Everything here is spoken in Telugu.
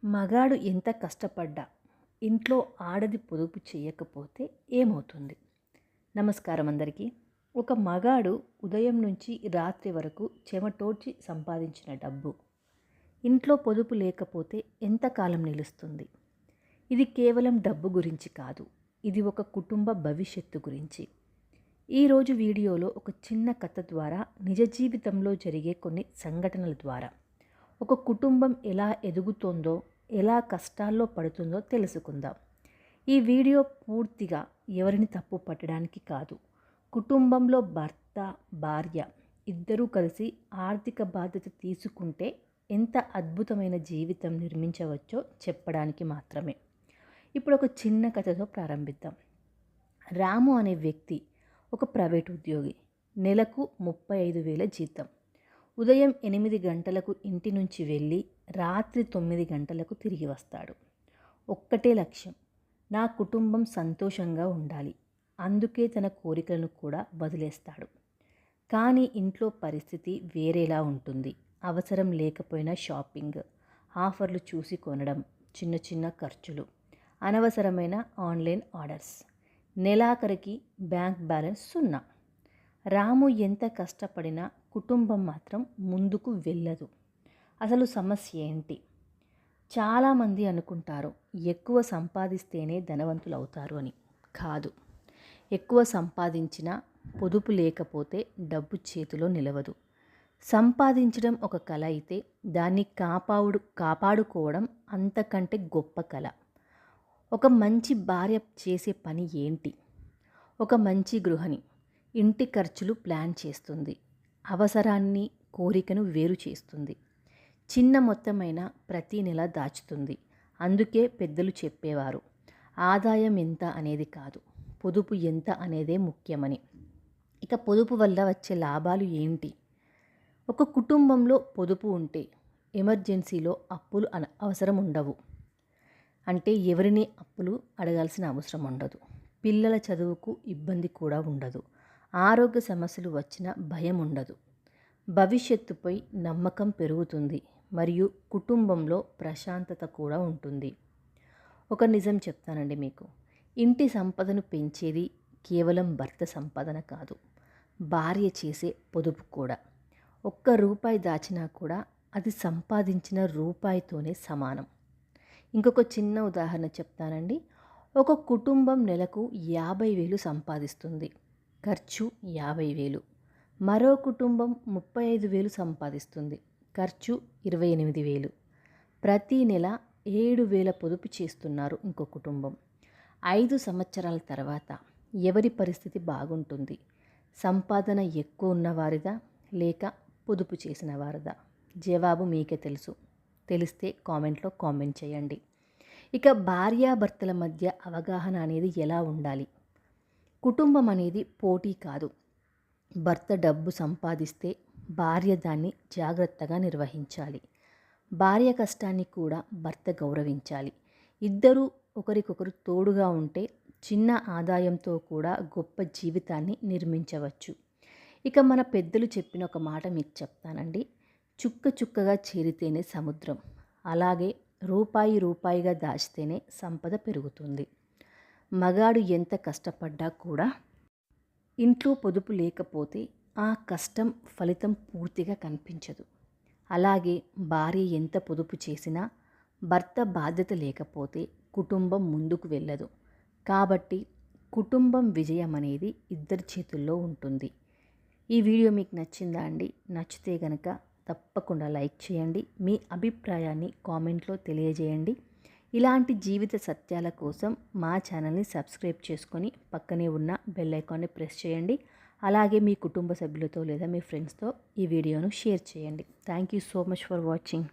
మగాడు ఎంత కష్టపడ్డా ఇంట్లో ఆడది పొదుపు చేయకపోతే ఏమవుతుంది? నమస్కారం అందరికీ. ఒక మగాడు ఉదయం నుంచి రాత్రి వరకు చెమటోడ్చి సంపాదించిన డబ్బు ఇంట్లో పొదుపు లేకపోతే ఎంతకాలం నిలుస్తుంది? ఇది కేవలం డబ్బు గురించి కాదు, ఇది ఒక కుటుంబ భవిష్యత్తు గురించి. ఈరోజు వీడియోలో ఒక చిన్న కథ ద్వారా, నిజ జీవితంలో జరిగే కొన్ని సంఘటనల ద్వారా ఒక కుటుంబం ఎలా ఎదుగుతోందో, ఎలా కష్టాల్లో పడుతుందో తెలుసుకుందాం. ఈ వీడియో పూర్తిగా ఎవరిని తప్పు పట్టడానికి కాదు, కుటుంబంలో భర్త భార్య ఇద్దరూ కలిసి ఆర్థిక బాధ్యత తీసుకుంటే ఎంత అద్భుతమైన జీవితం నిర్మించవచ్చో చెప్పడానికి మాత్రమే. ఇప్పుడు ఒక చిన్న కథతో ప్రారంభిద్దాం. రాము అనే వ్యక్తి ఒక ప్రైవేట్ ఉద్యోగి. నెలకు 35,000 జీతం. ఉదయం 8 గంటలకు ఇంటి నుంచి వెళ్ళి రాత్రి 9 గంటలకు తిరిగి వస్తాడు. ఒక్కటే లక్ష్యం, నా కుటుంబం సంతోషంగా ఉండాలి. అందుకే తన కోరికలను కూడా వదిలేస్తాడు. కానీ ఇంట్లో పరిస్థితి వేరేలా ఉంటుంది. అవసరం లేకపోయినా షాపింగ్, ఆఫర్లు చూసి కొనడం, చిన్న చిన్న ఖర్చులు, అనవసరమైన ఆన్లైన్ ఆర్డర్స్. నెలాఖరికి బ్యాంక్ బ్యాలెన్స్ 0. రాము ఎంత కష్టపడినా కుటుంబం మాత్రం ముందుకు వెళ్ళదు. అసలు సమస్య ఏంటి? చాలామంది అనుకుంటారు ఎక్కువ సంపాదిస్తేనే ధనవంతులు అవుతారు అని. కాదు, ఎక్కువ సంపాదించినా పొదుపు లేకపోతే డబ్బు చేతిలో నిలవదు. సంపాదించడం ఒక కళ అయితే దాన్ని కాపాడుకోవడం అంతకంటే గొప్ప కళ. ఒక మంచి భార్య చేసే పని ఏంటి? ఒక మంచి గృహిణి ఇంటి ఖర్చులు ప్లాన్ చేస్తుంది, అవసరాన్ని కోరికను వేరు చేస్తుంది, చిన్న మొత్తమైన ప్రతి నెల దాచుతుంది. అందుకే పెద్దలు చెప్పేవారు, ఆదాయం ఎంత అనేది కాదు, పొదుపు ఎంత అనేదే ముఖ్యమని. ఇక పొదుపు వల్ల వచ్చే లాభాలు ఏంటి? ఒక కుటుంబంలో పొదుపు ఉంటే ఎమర్జెన్సీలో అప్పులు అవసరం ఉండవు. అంటే ఎవరిని అప్పులు అడగాల్సిన అవసరం ఉండదు. పిల్లల చదువుకు ఇబ్బంది కూడా ఉండదు. ఆరోగ్య సమస్యలు వచ్చిన భయం ఉండదు. భవిష్యత్తుపై నమ్మకం పెరుగుతుంది మరియు కుటుంబంలో ప్రశాంతత కూడా ఉంటుంది. ఒక నిజం చెప్తానండి మీకు, ఇంటి సంపదను పెంచేది కేవలం భర్త సంపాదన కాదు, భార్య చేసే పొదుపు కూడా. ఒక్క రూపాయి దాచినా కూడా అది సంపాదించిన రూపాయితోనే సమానం. ఇంకొక చిన్న ఉదాహరణ చెప్తానండి. ఒక కుటుంబం నెలకు 50,000 సంపాదిస్తుంది, ఖర్చు 50,000. మరో కుటుంబం 35,000 సంపాదిస్తుంది, ఖర్చు 28,000. ప్రతి నెల 7,000 పొదుపు చేస్తున్నారు ఇంకో కుటుంబం. 5 సంవత్సరాల తర్వాత ఎవరి పరిస్థితి బాగుంటుంది? సంపాదన ఎక్కువ ఉన్నవారిదా లేక పొదుపు చేసిన వారిదా? జవాబు మీకే తెలుసు. తెలిస్తే కామెంట్లో కామెంట్ చేయండి. ఇక భార్యాభర్తల మధ్య అవగాహన అనేది ఎలా ఉండాలి? కుటుంబం అనేది పోటీ కాదు. భర్త డబ్బు సంపాదిస్తే భార్య దాన్ని జాగ్రత్తగా నిర్వహించాలి. భార్య కష్టాన్ని కూడా భర్త గౌరవించాలి. ఇద్దరూ ఒకరికొకరు తోడుగా ఉంటే చిన్న ఆదాయంతో కూడా గొప్ప జీవితాన్ని నిర్మించవచ్చు. ఇక మన పెద్దలు చెప్పిన ఒక మాట మీకు చెప్తానండి. చుక్క చుక్కగా చేరితేనే సముద్రం, అలాగే రూపాయి రూపాయిగా దాచితేనే సంపద పెరుగుతుంది. మగాడు ఎంత కష్టపడ్డా కూడా ఇంట్లో పొదుపు లేకపోతే ఆ కష్టం ఫలితం పూర్తిగా కనిపించదు. అలాగే భార్య ఎంత పొదుపు చేసినా భర్త బాధ్యత లేకపోతే కుటుంబం ముందుకు వెళ్ళదు. కాబట్టి కుటుంబం విజయం అనేది ఇద్దరి చేతుల్లో ఉంటుంది. ఈ వీడియో మీకు నచ్చిందా అండి? నచ్చితే కనుక తప్పకుండా లైక్ చేయండి. మీ అభిప్రాయాన్ని కామెంట్లో తెలియజేయండి. ఇలాంటి జీవిత సత్యాల కోసం మా ఛానల్ని సబ్స్క్రైబ్ చేసుకొని పక్కనే ఉన్న బెల్ ఐకాన్ని ప్రెస్ చేయండి. అలాగే మీ కుటుంబ సభ్యులతో లేదా మీ ఫ్రెండ్స్తో ఈ వీడియోను షేర్ చేయండి. Thank you so much for watching.